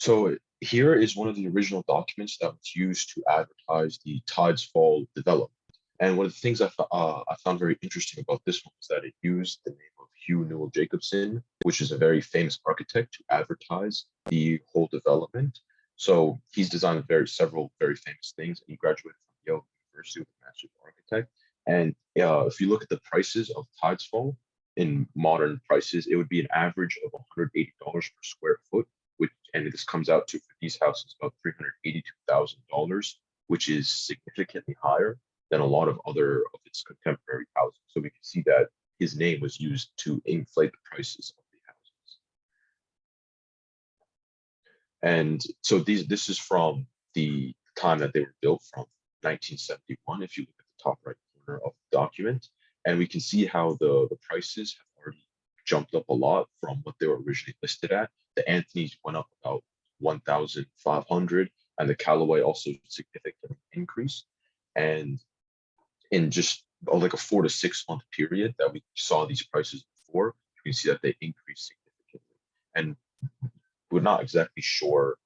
So here is one of the original documents that was used to advertise the Tides Fall development. And one of the things I found very interesting about this one was that it used the name of Hugh Newell Jacobson, which is a very famous architect, to advertise the whole development. So he's designed several very famous things, and he graduated from Yale University with a Master's of Architect. And if you look at the prices of Tides Fall in modern prices, it would be an average of $180 per square foot, which, and this comes out to, for these houses, about $382,000, which is significantly higher than a lot of other of its contemporary houses. So we can see that his name was used to inflate the prices of the houses. And so this is from the time that they were built, from 1971, if you look at the top right corner of the document. And we can see how the prices have already jumped up a lot from what they were originally listed at. The Anthony's went up about 1,500, and the Callaway also significantly increased. And in just like a 4 to 6 month period that we saw these prices before, you can see that they increased significantly. And we're not exactly sure,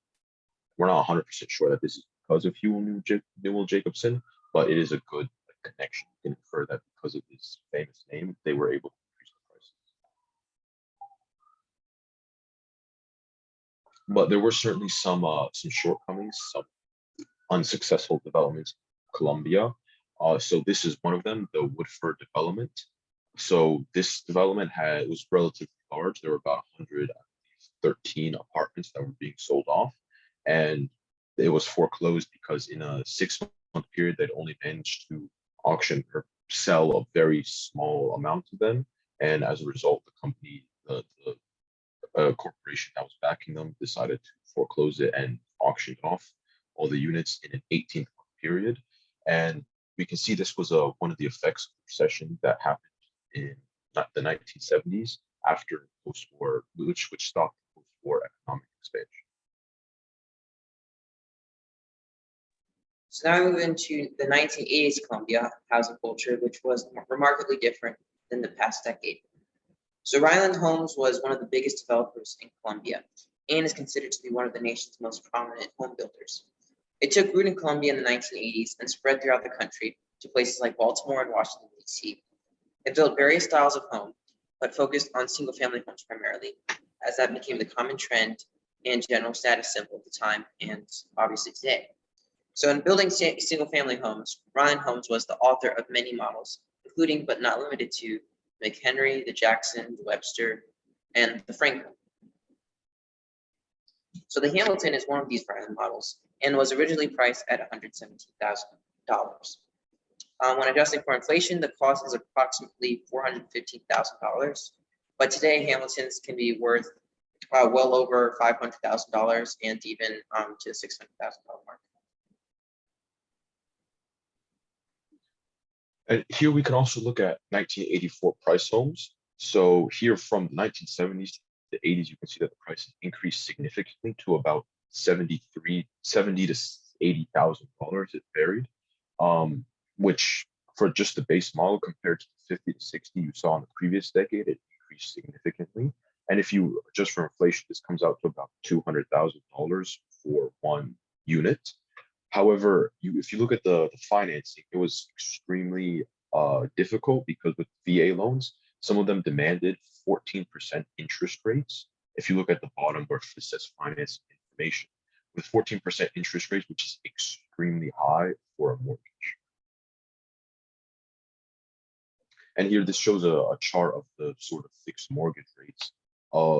we're not 100% sure that this is because of Hugh Newell Jacobson, but it is a good connection. You can infer that because of his famous name, they were able to increase the prices. But there were certainly some shortcomings, some unsuccessful developments in Colombia. So this is one of them, the Woodford development. So this development was relatively large. There were about 113 apartments that were being sold off, and it was foreclosed because in a 6-month period, they'd only managed to auction or sell a very small amount of them. And as a result, the company, the corporation that was backing them, decided to foreclose it and auction off all the units in an 18-month period. And we can see this was one of the effects of the recession that happened in the 1970s after post-war, which stopped post-war economic expansion. So now we move into the 1980s Colombia housing culture, which was remarkably different than the past decade. So Ryland Homes was one of the biggest developers in Colombia and is considered to be one of the nation's most prominent home builders. It took root in Colombia in the 1980s and spread throughout the country to places like Baltimore and Washington, D.C. It built various styles of home, but focused on single-family homes primarily, as that became the common trend and general status symbol at the time and obviously today. So in building single-family homes, Ryland Homes was the author of many models, including but not limited to the McHenry, the Jackson, the Webster, and the Franklin. So the Hamilton is one of these Ryland models and was originally priced at $117,000. When adjusting for inflation, the cost is approximately $415,000. But today, Hamiltons can be worth well over $500,000 and even to the $600,000 mark. And here we can also look at 1984 price homes. So here from the 1970s to the 80s, you can see that the prices increased significantly to about $70 to $80,000. It varied, which for just the base model compared to the 50 to 60 you saw in the previous decade, it increased significantly. And if you adjust for inflation, this comes out to about $200,000 for one unit. However, if you look at the financing, it was extremely difficult because with VA loans, some of them demanded 14% interest rates. If you look at the bottom where it says finance information, with 14% interest rates, which is extremely high for a mortgage. And here this shows a chart of the sort of fixed mortgage rates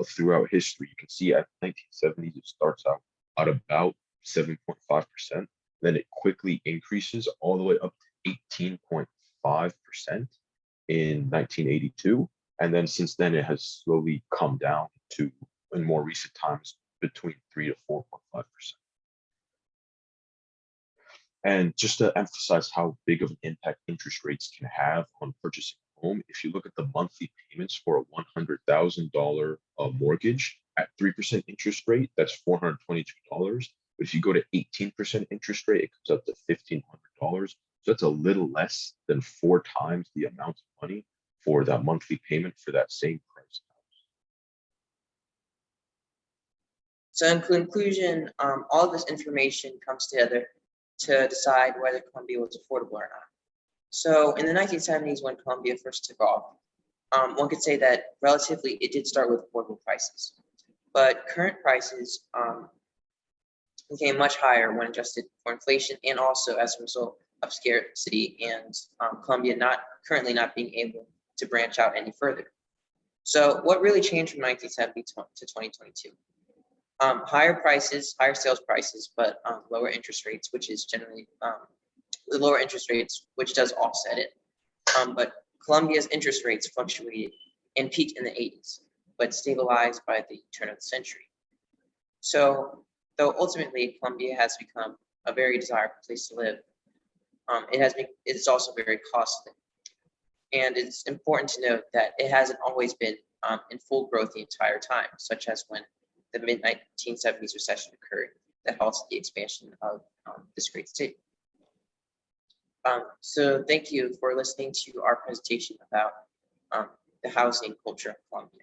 throughout history. You can see at 1970s, it starts out at about 7.5%. Then it quickly increases all the way up to 18.5% in 1982. And then since then, it has slowly come down to, in more recent times, between 3 to 4.5%. And just to emphasize how big of an impact interest rates can have on purchasing a home, if you look at the monthly payments for a $100,000 mortgage at 3% interest rate, that's $422. But if you go to 18% interest rate, it comes up to $1,500. So that's a little less than 4 times the amount of money for that monthly payment for that same price house. So in conclusion, all of this information comes together to decide whether Columbia was affordable or not. So in the 1970s, when Columbia first took off, one could say that relatively it did start with affordable prices, but current prices became much higher when adjusted for inflation and also as a result of scarcity and Columbia currently not being able to branch out any further. So what really changed from 1970 to 2022? Higher prices, higher sales prices, but lower interest rates, which is generally the lower interest rates, which does offset it. But Columbia's interest rates fluctuated and peaked in the 80s, but stabilized by the turn of the century. So though ultimately Columbia has become a very desirable place to live, it's also very costly. And it's important to note that it hasn't always been in full growth the entire time, such as when the mid-1970s recession occurred that halted the expansion of this great state. So thank you for listening to our presentation about the housing culture of Columbia.